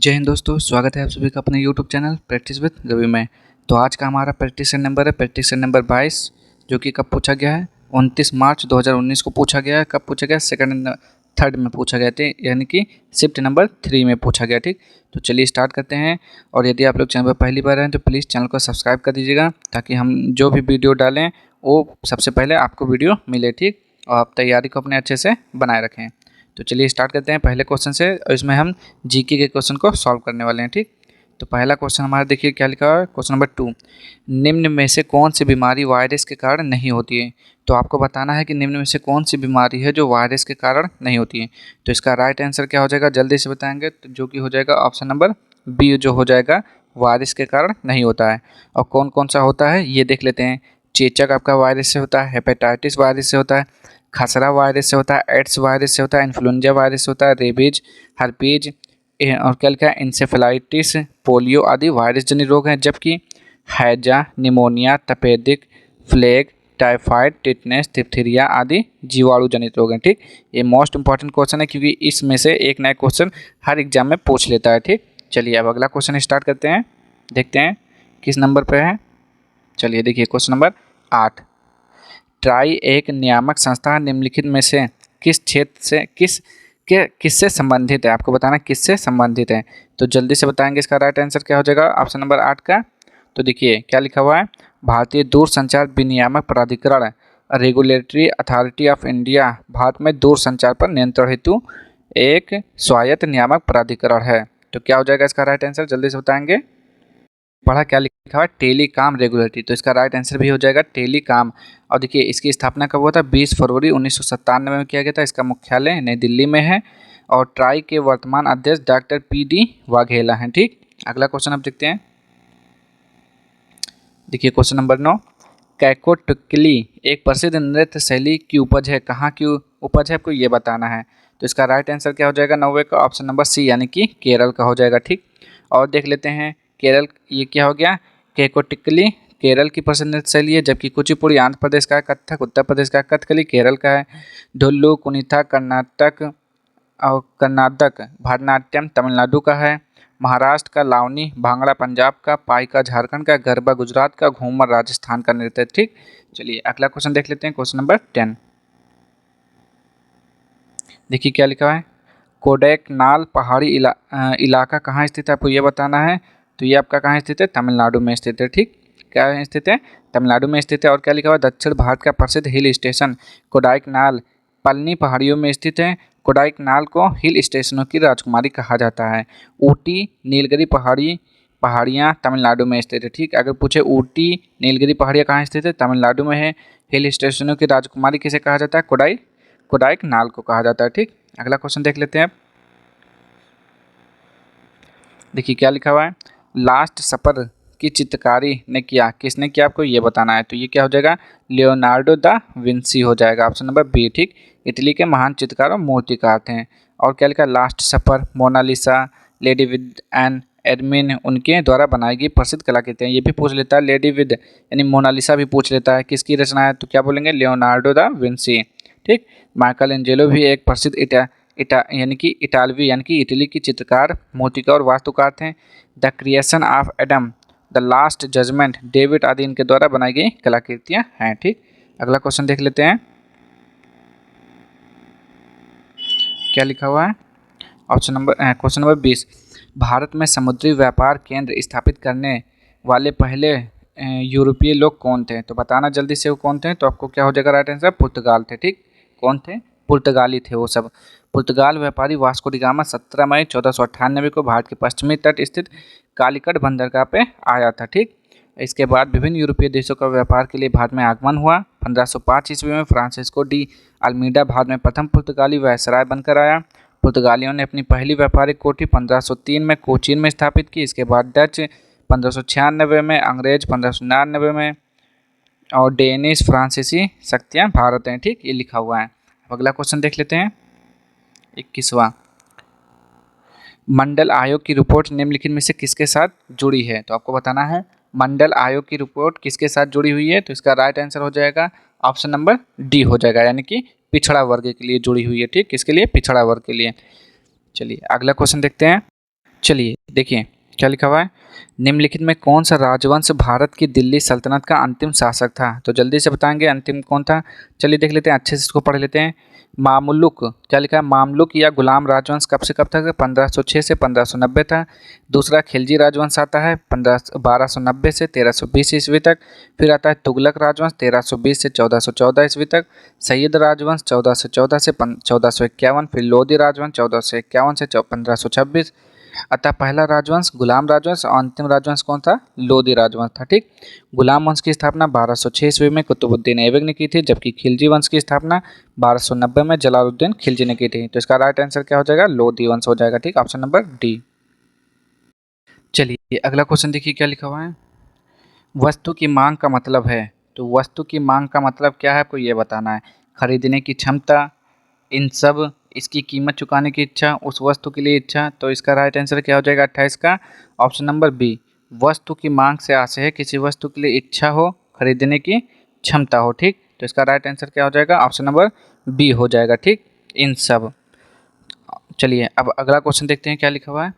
जय हिंद दोस्तों, स्वागत है आप सभी का अपने YouTube channel practice with Ravi में। तो आज का हमारा प्रैक्टिस नंबर है प्रैक्टिस नंबर 22, जो कि कब पूछा गया है 29 मार्च 2019 को पूछा गया है। कब पूछा गया? सेकंड थर्ड में पूछा गया था, यानी कि शिफ्ट नंबर 3 में पूछा गया। ठीक, तो चलिए स्टार्ट करते हैं। और यदि आप लोग चैनल पर पहली बार हैं तो प्लीज़ चैनल को सब्सक्राइब कर दीजिएगा, ताकि हम जो भी वीडियो डालें वो सबसे पहले आपको वीडियो मिले। ठीक, और आप तैयारी को अपने अच्छे से बनाए रखें। तो चलिए स्टार्ट करते हैं पहले क्वेश्चन से, और इसमें हम जीके के क्वेश्चन को सॉल्व करने वाले हैं। ठीक, तो पहला क्वेश्चन हमारा देखिए क्या लिखा है। क्वेश्चन नंबर 2, निम्न में से कौन सी बीमारी वायरस के कारण नहीं होती है? तो आपको बताना है कि निम्न में से कौन सी बीमारी है जो वायरस के कारण नहीं होती है। तो इसका राइट आंसर क्या हो जाएगा, जल्दी से बताएंगे तो जो कि हो जाएगा ऑप्शन नंबर बी, जो हो जाएगा वायरस के कारण नहीं होता है। और कौन कौन सा होता है ये देख लेते हैं। चेचक आपका वायरस से होता है, हेपेटाइटिस वायरस से होता है, खसरा वायरस से होता है, एड्स वायरस से होता है, इन्फ्लुएंजा वायरस से होता है, रेबीज, हर्पीज और क्या लिखा है इंसेफेलाइटिस, पोलियो आदि वायरस जनित रोग हैं। जबकि हैजा, निमोनिया, तपेदिक, फ्लेग, टाइफाइड, टिटनेस, डिप्थीरिया आदि जीवाणु जनित रोग हैं। ठीक, ये मोस्ट इंपॉर्टेंट क्वेश्चन है, क्योंकि इसमें से एक नया क्वेश्चन हर एग्जाम में पूछ लेता है। ठीक, चलिए अब अगला क्वेश्चन स्टार्ट करते हैं, देखते हैं किस नंबर पे है। चलिए देखिए क्वेश्चन नंबर 8, ट्राई एक नियामक संस्था निम्नलिखित में से किस क्षेत्र से किससे संबंधित है? आपको बताना किससे संबंधित है। तो जल्दी से बताएंगे इसका राइट आंसर क्या हो जाएगा ऑप्शन नंबर 8 का। तो देखिए क्या लिखा हुआ है, भारतीय दूरसंचार विनियामक प्राधिकरण, regulatory authority of India Bharat में दूरसंचार पर नियंत्रण हेतु एक स्वायत्त नियामक प्राधिकरण है। तो क्या हो जाएगा इसका राइट आंसर, जल्दी से बताएंगे। पढ़ा क्या लिखा है, टेलीकॉम रेगुलेटरी, तो इसका राइट आंसर भी हो जाएगा टेलीकॉम। और देखिए इसकी स्थापना कब हुआ था, 20 फरवरी 1997 में किया गया था। इसका मुख्यालय नई दिल्ली में है और ट्राई के वर्तमान अध्यक्ष डॉक्टर पी.डी. वाघेला हैं। ठीक, अगला क्वेश्चन अब देखते हैं। देखिए क्वेश्चन नंबर 9, कैकोटकली एक प्रसिद्ध नृत्य शैली की उपज है, कहाँ की उपज है आपको ये बताना है। तो इसका राइट आंसर क्या हो जाएगा 9वें का, ऑप्शन नंबर सी, यानी कि केरल का हो जाएगा। ठीक, और देख लेते हैं केरल, ये क्या हो गया, कैकोटिकली केरल की प्रसिद्ध नृत्य शैली है। जबकि कुचिपुड़ी आंध्र प्रदेश का है, कथक उत्तर प्रदेश का, कथकली केरल का है, ढुल्लू कुनिथा कर्नाटक और भरतनाट्यम तमिलनाडु का है, महाराष्ट्र का लावनी, भांगड़ा पंजाब का, पाइका झारखंड का, गरबा गुजरात का, घूमर राजस्थान का नृत्य है। ठीक, चलिए अगला क्वेश्चन देख लेते हैं, क्वेश्चन नंबर 10। देखिए क्या लिखा है, कोडैकनाल पहाड़ी इलाका कहाँ स्थित है, आपको ये बताना है। तो ये आपका कहाँ स्थित है, तमिलनाडु में स्थित है। ठीक, क्या स्थित है, तमिलनाडु में स्थित है। और क्या लिखा हुआ है, दक्षिण भारत का प्रसिद्ध हिल स्टेशन कोडाइकनाल पलनी पहाड़ियों में स्थित है। कोडाइकनाल को हिल स्टेशनों की राजकुमारी कहा जाता है। ऊटी नीलगिरी पहाड़ियाँ तमिलनाडु में स्थित है। ठीक, अगर पूछे ऊटी नीलगिरी पहाड़ियाँ कहाँ स्थित है, तमिलनाडु में है। हिल स्टेशनों की राजकुमारी किसे कहा जाता है, कोडाइकनाल को कहा जाता है। ठीक, अगला क्वेश्चन देख लेते हैं। देखिए क्या लिखा हुआ है, लास्ट सपर की चित्रकारी ने किया, किसने किया आपको ये बताना है। तो ये क्या हो जाएगा, लियोनार्डो दा विंसी हो जाएगा, ऑप्शन नंबर बी। ठीक, इटली के महान चित्रकार और मूर्तिकार थे। और क्या लिखा, last supper, Mona Lisa, lady with an ermine उनके द्वारा बनाई गई प्रसिद्ध कलाकृतियाँ। ये भी पूछ लेता है, लेडी विद यानी मोनालिसा भी पूछ लेता है किसकी रचना है, तो क्या बोलेंगे, लियोनार्डो दा विंसी। ठीक, माइकल एंजेलो भी एक प्रसिद्ध यानी कि इटालवी यानी कि इटली की चित्रकार, मूर्तिकार और वास्तुकार थे। The creation of Adam, the last judgement, David आदि इनके द्वारा बनाई गई कलाकृतियाँ हैं। ठीक, अगला क्वेश्चन देख लेते हैं क्या लिखा हुआ है, क्वेश्चन नंबर 20, भारत में समुद्री व्यापार केंद्र स्थापित करने वाले पहले यूरोपीय लोग कौन थे। तो बताना जल्दी से वो कौन थे। तो आपको क्या हो जाएगा राइट आंसर, पुर्तगाल थे। ठीक, कौन थे, पुर्तगाली थे वो सब। पुर्तगाल व्यापारी वास्को डी गामा 17 मई 1498 को भारत के पश्चिमी तट स्थित कालीकट बंदरगाह पे आया था। ठीक, इसके बाद विभिन्न यूरोपीय देशों का व्यापार के लिए भारत में आगमन हुआ। 1505 ईस्वी में फ्रांसिस्को डी अल्मीडा भारत में प्रथम पुर्तगाली वायसराय बनकर आया। पुर्तगालियों ने अपनी पहली व्यापारिक कोठी 1503 में कोचीन में स्थापित की। इसके बाद डच 1596 में, अंग्रेज 1599 में और डेनिश फ्रांसीसी शक्तियाँ भारत हैं। ठीक, ये लिखा हुआ है। अगला क्वेश्चन देख लेते हैं 21वां, मंडल आयोग की रिपोर्ट निम्नलिखित में से किसके साथ जुड़ी है। तो आपको बताना है मंडल आयोग की रिपोर्ट किसके साथ जुड़ी हुई है। तो इसका राइट आंसर हो जाएगा ऑप्शन नंबर डी हो जाएगा, यानी कि पिछड़ा वर्ग के लिए जुड़ी हुई है। ठीक, किसके लिए, पिछड़ा वर्ग के लिए। चलिए अगला क्वेश्चन देखते हैं। चलिए देखिए क्या लिखा हुआ है, निम्नलिखित में कौन सा राजवंश भारत की दिल्ली सल्तनत का अंतिम शासक था। तो जल्दी से बताएंगे अंतिम कौन था। चलिए देख लेते हैं, अच्छे से इसको पढ़ लेते हैं। मामलुक, क्या लिखा है, मामलुक या गुलाम राजवंश कब से कब तक, 1506 से 1590 था। दूसरा खिलजी राजवंश आता है 1290 से 1320 ईस्वी तक। फिर आता है तुगलक राजवंश 1320 से 1414 ईस्वी तक। सैयद राजवंश 1414 से 1451। फिर लोधी राजवंश 1451 से 1526। अतः पहला राजवंश गुलाम राजवंश और अंतिम राजवंश कौन था, लोधी राजवंश था। ठीक, गुलाम वंश की स्थापना 1206 ईस्वी में कुतुबुद्दीन ऐबक ने की थी, जबकि खिलजी वंश की स्थापना 1290 में जलालुद्दीन खिलजी ने की थी। तो इसका राइट आंसर क्या हो जाएगा, लोधी वंश हो जाएगा। ठीक, ऑप्शन नंबर डी। चलिए अगला क्वेश्चन देखिए क्या लिखा हुआ है, वस्तु की मांग का मतलब है। तो वस्तु की मांग का मतलब क्या है, आपको ये बताना है। खरीदने की क्षमता, इन सब, इसकी कीमत चुकाने की इच्छा, उस वस्तु के लिए इच्छा। तो इसका राइट आंसर क्या हो जाएगा 28 का, ऑप्शन नंबर बी। वस्तु की मांग से आशय है किसी वस्तु के लिए इच्छा हो, खरीदने की क्षमता हो। ठीक, तो इसका राइट आंसर क्या हो जाएगा, ऑप्शन नंबर बी हो जाएगा। ठीक, इन सब। चलिए अब अगला क्वेश्चन देखते हैं क्या लिखा हुआ है।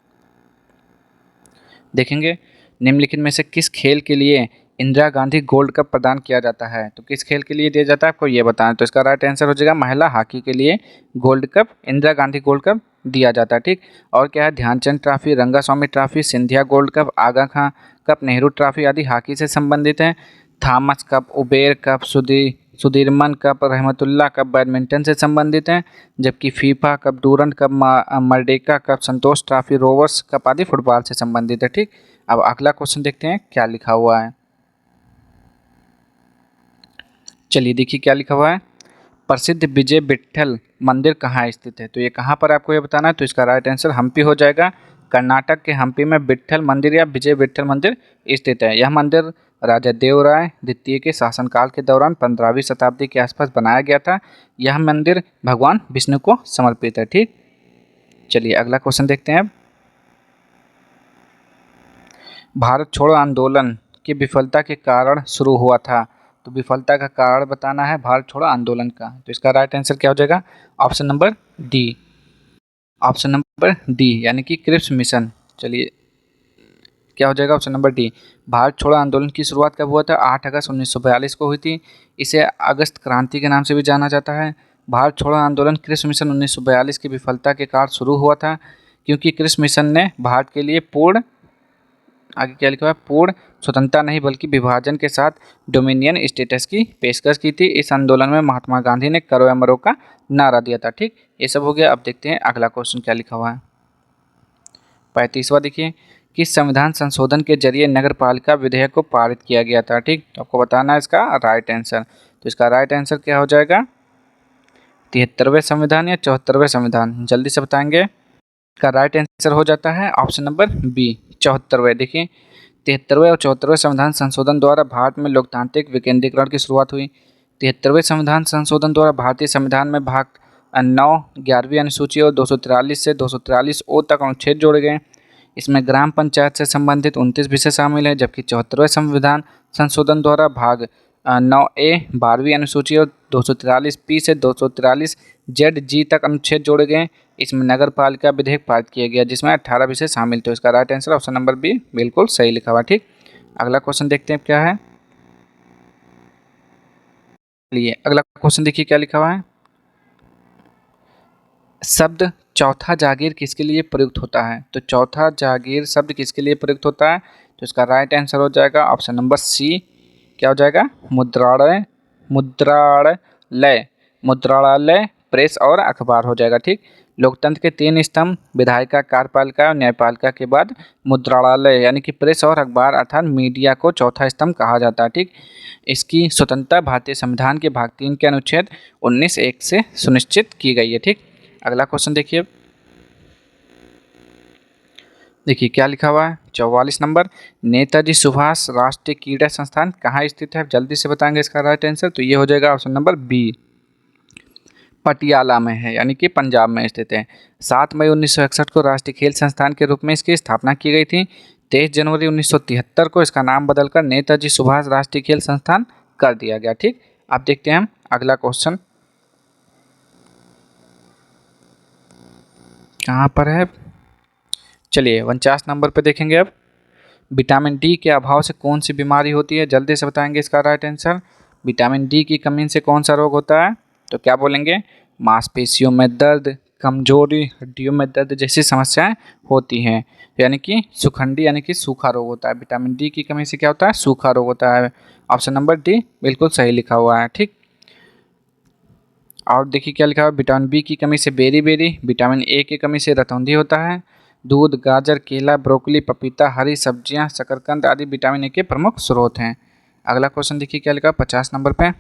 देखेंगे निम्नलिखित में से किस खेल के लिए इंदिरा गांधी गोल्ड कप प्रदान किया जाता है। तो किस खेल के लिए दिया जाता है, आपको ये बताना है। तो इसका राइट आंसर हो जाएगा महिला हॉकी के लिए gold cup, Indira Gandhi gold cup दिया जाता है। ठीक, और क्या है, Dhyanchand trophy, Rangaswamy trophy, Scindia gold cup, Aga Khan cup, Nehru trophy आदि हॉकी से संबंधित हैं। Thomas cup, Uber cup, Sudirman cup, Rahmatullah cup badminton से संबंधित हैं। जबकि FIFA cup, Durand cup, Merdeka cup, Santosh trophy, Rovers cup आदि फुटबॉल से संबंधित है। ठीक, अब अगला क्वेश्चन देखते हैं क्या लिखा हुआ है। चलिए देखिए क्या लिखा हुआ है, प्रसिद्ध विजय विट्ठल मंदिर कहाँ स्थित है। तो ये कहाँ पर आपको ये बताना है। तो इसका राइट आंसर हम्पी हो जाएगा। कर्नाटक के हम्पी में विट्ठल मंदिर या विजय विट्ठल मंदिर स्थित है। यह मंदिर राजा देवराय द्वितीय के शासनकाल के दौरान 15वीं शताब्दी के आसपास बनाया गया था। यह मंदिर भगवान विष्णु को समर्पित है। ठीक, चलिए अगला क्वेश्चन देखते हैं अब। भारत छोड़ो आंदोलन की विफलता के कारण शुरू हुआ था। तो विफलता का कारण बताना है भारत छोड़ो आंदोलन का। तो इसका राइट आंसर क्या हो जाएगा, option number D. Option number D यानी कि क्रिप्स मिशन। चलिए क्या हो जाएगा, ऑप्शन नंबर डी। भारत छोड़ो आंदोलन की शुरुआत कब हुआ था, 8 अगस्त 1942 को हुई थी। इसे अगस्त क्रांति के नाम से भी जाना जाता है। भारत छोड़ो आंदोलन क्रिप्स मिशन 1942 की विफलता के कारण शुरू हुआ था, क्योंकि क्रिप्स मिशन ने भारत के लिए पूर्ण, आगे क्या लिखा हुआ है, पूर्ण स्वतंत्रता नहीं बल्कि विभाजन के साथ डोमिनियन स्टेटस की पेशकश की थी। इस आंदोलन में महात्मा गांधी ने करो या मरो का नारा दिया था। ठीक, ये सब हो गया। अब देखते हैं अगला क्वेश्चन क्या लिखा हुआ है। 35वां देखिए, किस संविधान संशोधन के जरिए नगर पालिका विधेयक को पारित किया गया था। ठीक, तो आपको बताना है इसका राइट आंसर। तो इसका राइट आंसर क्या हो जाएगा, 73वें संविधान या 74वें संविधान, जल्दी से बताएंगे। का राइट आंसर हो जाता है ऑप्शन नंबर बी, 74वें। देखिए 73वें और 74वें संविधान संशोधन द्वारा भारत में लोकतांत्रिक विकेंद्रीकरण की शुरुआत हुई। 73वें संविधान संशोधन द्वारा भारतीय संविधान में भाग 9, 11वीं अनुसूची और 243 से 243 ओ तक अनुच्छेद जोड़े गए। इसमें ग्राम पंचायत से संबंधित 29 विषय शामिल है। जबकि 74वें संविधान संशोधन द्वारा भाग 9A 12वीं अनुसूची और 243 पी से 243 जेड जी तक अनुच्छेद जोड़े गए। इसमें नगर पालिका विधेयक पारित किया गया जिसमें 18 विषय शामिल थे। इसका right answer option number B बिल्कुल सही लिखा हुआ। ठीक, अगला क्वेश्चन देखते हैं क्या है। चलिए अगला क्वेश्चन देखिए क्या लिखा हुआ है, शब्द चौथा जागीर किसके लिए प्रयुक्त होता है। तो चौथा जागीर शब्द किसके लिए प्रयुक्त होता है। तो इसका राइट आंसर हो जाएगा ऑप्शन नंबर सी, क्या हो जाएगा, मुद्रालय, मुद्रालय, मुद्रालय, प्रेस और अखबार हो जाएगा। ठीक, लोकतंत्र के 3 स्तंभ विधायिका, कार्यपालिका और न्यायपालिका के बाद मुद्रालय यानी कि प्रेस और अखबार अर्थात मीडिया को चौथा स्तंभ कहा जाता है। ठीक, इसकी स्वतंत्रता भारतीय संविधान के भाग 3 के अनुच्छेद 19(1) से सुनिश्चित की गई है। ठीक, अगला क्वेश्चन देखिए। देखिए क्या लिखा हुआ है, 44 नंबर, नेताजी सुभाष राष्ट्रीय क्रीड़ा संस्थान कहाँ स्थित है। जल्दी से बताएंगे इसका राइट आंसर। तो ये हो जाएगा ऑप्शन नंबर बी, पटियाला में है यानी कि पंजाब में स्थित है। 7 मई 1961 को राष्ट्रीय खेल संस्थान के रूप में इसकी स्थापना की गई थी। 23 जनवरी 1973 को इसका नाम बदलकर नेताजी सुभाष राष्ट्रीय खेल संस्थान कर दिया गया। ठीक, अब देखते हैं हम अगला क्वेश्चन कहाँ पर है। चलिए 49 नंबर पे देखेंगे अब, विटामिन डी के अभाव से कौन सी बीमारी होती है, जल्दी से बताएंगे इसका राइट आंसर। विटामिन डी की कमी से कौन सा रोग होता है, तो क्या बोलेंगे, मांसपेशियों में दर्द, कमजोरी, हड्डियों में दर्द जैसी समस्याएं होती हैं, यानी कि सुखंडी यानी कि सूखा रोग होता है। विटामिन डी की कमी से क्या होता है, सूखा रोग होता है। ऑप्शन नंबर डी बिल्कुल सही लिखा हुआ है, ठीक। और देखिए क्या लिखा हुआ है, विटामिन बी की कमी से बेरी बेरी, विटामिन ए की कमी से रतौंधी होता है। दूध, गाजर, केला, ब्रोकली, पपीता, हरी सब्जियां, शकरकंद आदि विटामिन ए के प्रमुख स्रोत हैं। अगला क्वेश्चन देखिए क्या लिखा है 50 नंबर पे,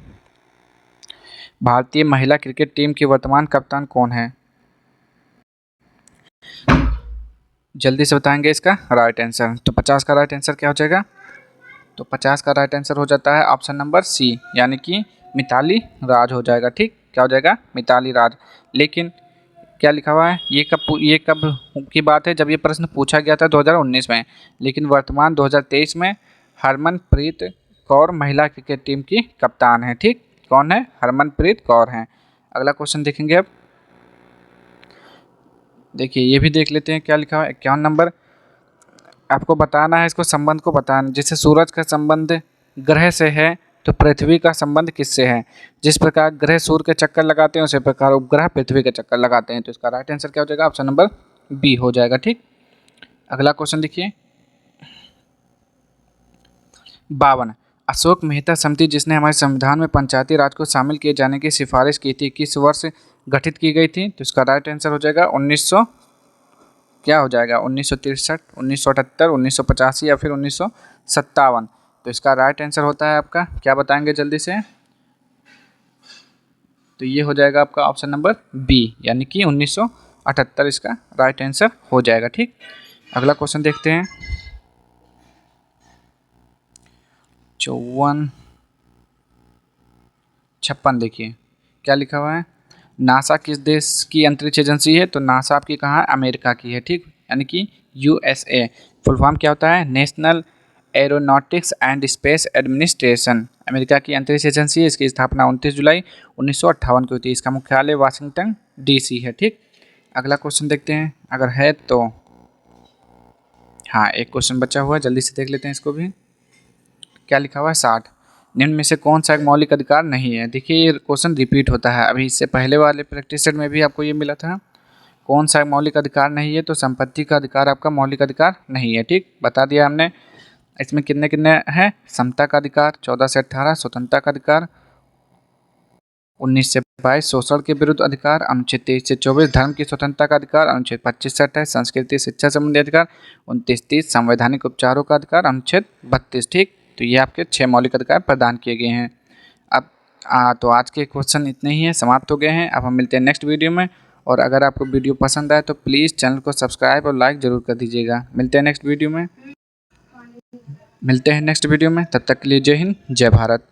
भारतीय महिला क्रिकेट टीम की वर्तमान कप्तान कौन है, जल्दी से बताएंगे इसका राइट आंसर। तो 50 का राइट आंसर क्या हो जाएगा, तो 50 का राइट आंसर हो जाता है ऑप्शन नंबर सी, यानी कि मिताली राज हो जाएगा, ठीक। क्या हो जाएगा, मिताली राज। लेकिन क्या लिखा हुआ है, ये कब की बात है, जब ये प्रश्न पूछा गया था 2019 में, लेकिन वर्तमान 2023 में हरमनप्रीत कौर महिला क्रिकेट टीम की कप्तान है, ठीक। कौन है, हरमनप्रीत कौर हैं। अगला क्वेश्चन देखेंगे अब, देखिए ये भी देख लेते हैं क्या लिखा हुआ है 51 नंबर, आपको बताना है इसको संबंध को बताना, जैसे सूरज का संबंध ग्रह से है तो पृथ्वी का संबंध किससे है, जिस प्रकार ग्रह सूर्य के चक्कर लगाते हैं उसी प्रकार उपग्रह पृथ्वी के चक्कर लगाते हैं। तो इसका राइट आंसर क्या हो जाएगा, ऑप्शन नंबर बी हो जाएगा, ठीक। अगला क्वेश्चन देखिए 52, अशोक मेहता समिति जिसने हमारे संविधान में पंचायती राज को शामिल किए जाने की सिफारिश की थी, किस वर्ष गठित की गई थी, तो इसका राइट आंसर हो जाएगा 1900, क्या हो जाएगा 1963, 1978, 1985 या फिर 1957। तो इसका राइट आंसर होता है आपका, क्या बताएंगे जल्दी से, तो ये हो जाएगा आपका ऑप्शन नंबर बी, यानी कि 1978 इसका राइट आंसर हो जाएगा, ठीक। अगला क्वेश्चन देखते हैं 54, 56 देखिए क्या लिखा हुआ है, नासा किस देश की अंतरिक्ष एजेंसी है, तो नासा आपकी कहाँ है, अमेरिका की है, ठीक, यानी कि यूएसए। फुल फॉर्म क्या होता है, national aeronautics and space administration, America की अंतरिक्ष एजेंसी है। इसकी स्थापना 29 जुलाई 1958 को हुई थी। इसका मुख्यालय वाशिंगटन डीसी है, ठीक। अगला क्वेश्चन देखते हैं, अगर है तो, हाँ एक क्वेश्चन बचा हुआ है, जल्दी से देख लेते हैं इसको भी। क्या लिखा हुआ है 60, निम्न में से कौन सा एक मौलिक अधिकार नहीं है। देखिए ये क्वेश्चन रिपीट होता है, अभी इससे पहले वाले प्रैक्टिस सेट में भी आपको ये मिला था। कौन सा मौलिक अधिकार नहीं है, तो संपत्ति का अधिकार आपका मौलिक अधिकार नहीं है, ठीक, बता दिया हमने। इसमें कितने कितने हैं, समता का अधिकार 14 से 18, स्वतंत्रता का अधिकार 19 से 22, शोषण के विरुद्ध अधिकार अनुच्छेद 23 से 24, धर्म की स्वतंत्रता का अधिकार अनुच्छेद 25 से 28, संस्कृति शिक्षा संबंधी अधिकार 29-30, संवैधानिक उपचारों का अधिकार अनुच्छेद 32, ठीक। तो ये आपके 6 मौलिक अधिकार प्रदान किए गए हैं। अब तो आज के क्वेश्चन इतने ही हैं, समाप्त हो गए हैं। अब हम मिलते हैं नेक्स्ट वीडियो में, और अगर आपको वीडियो पसंद आए तो प्लीज़ चैनल को सब्सक्राइब और लाइक ज़रूर कर दीजिएगा। मिलते हैं नेक्स्ट वीडियो में, तब तक के लिए जय हिंद, जय भारत।